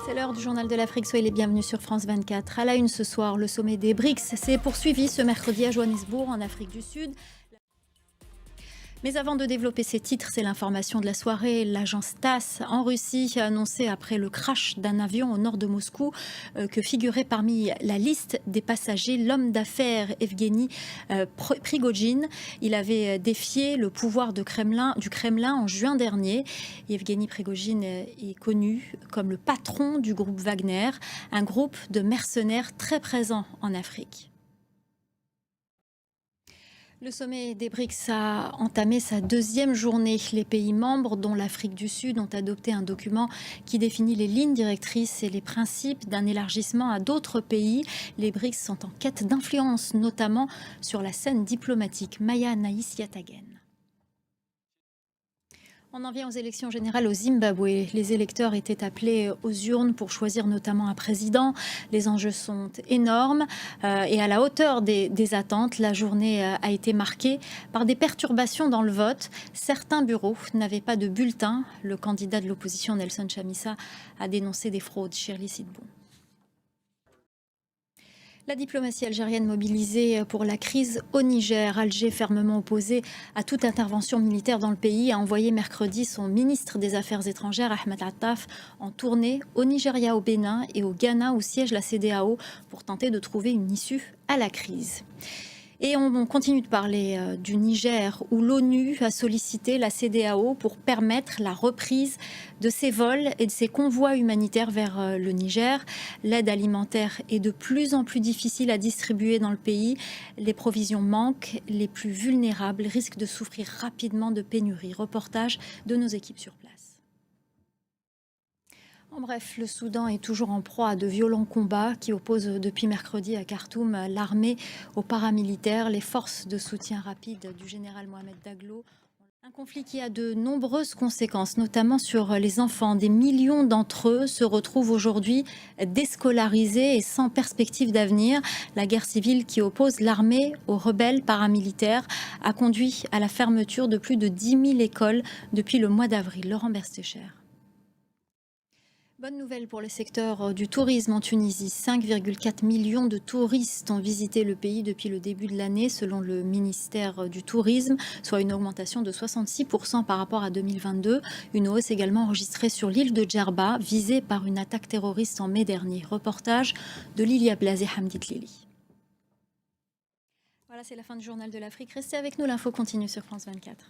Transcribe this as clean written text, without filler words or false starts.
C'est l'heure du journal de l'Afrique, soyez les bienvenus sur France 24. À la une ce soir, le sommet des BRICS s'est poursuivi ce mercredi à Johannesburg en Afrique du Sud. Mais avant de développer ces titres, c'est l'information de la soirée. L'agence TASS en Russie a annoncé après le crash d'un avion au nord de Moscou que figurait parmi la liste des passagers l'homme d'affaires Evgeny Prigojine. Il avait défié le pouvoir du Kremlin en juin dernier. Evgeny Prigojine est connu comme le patron du groupe Wagner, un groupe de mercenaires très présent en Afrique. Le sommet des BRICS a entamé sa deuxième journée. Les pays membres, dont l'Afrique du Sud, ont adopté un document qui définit les lignes directrices et les principes d'un élargissement à d'autres pays. Les BRICS sont en quête d'influence, notamment sur la scène diplomatique. Maya Anaïs Yatagen. On en vient aux élections générales au Zimbabwe. Les électeurs étaient appelés aux urnes pour choisir notamment un président. Les enjeux sont énormes et à la hauteur des attentes. La journée a été marquée par des perturbations dans le vote. Certains bureaux n'avaient pas de bulletin. Le candidat de l'opposition, Nelson Chamisa, a dénoncé des fraudes. Shirley Sidbon. La diplomatie algérienne mobilisée pour la crise au Niger. Alger, fermement opposé à toute intervention militaire dans le pays, a envoyé mercredi son ministre des Affaires étrangères, Ahmed Attaf, en tournée au Nigeria, au Bénin et au Ghana, où siège la CEDEAO, pour tenter de trouver une issue à la crise. Et on continue de parler du Niger, où l'ONU a sollicité la CEDEAO pour permettre la reprise de ses vols et de ses convois humanitaires vers le Niger. L'aide alimentaire est de plus en plus difficile à distribuer dans le pays. Les provisions manquent, les plus vulnérables risquent de souffrir rapidement de pénurie. Reportage de nos équipes sur place. En bref, le Soudan est toujours en proie à de violents combats qui opposent depuis mercredi à Khartoum l'armée aux paramilitaires, les forces de soutien rapide du général Mohamed Daglo. Un conflit qui a de nombreuses conséquences, notamment sur les enfants. Des millions d'entre eux se retrouvent aujourd'hui déscolarisés et sans perspective d'avenir. La guerre civile qui oppose l'armée aux rebelles paramilitaires a conduit à la fermeture de plus de 10 000 écoles depuis le mois d'avril. Laurent Berstecher. Bonne nouvelle pour le secteur du tourisme en Tunisie. 5,4 millions de touristes ont visité le pays depuis le début de l'année, selon le ministère du Tourisme, soit une augmentation de 66% par rapport à 2022. Une hausse également enregistrée sur l'île de Djerba, visée par une attaque terroriste en mai dernier. Reportage de Lilia Blazé Hamdit Lili. Voilà, c'est la fin du journal de l'Afrique. Restez avec nous, l'info continue sur France 24.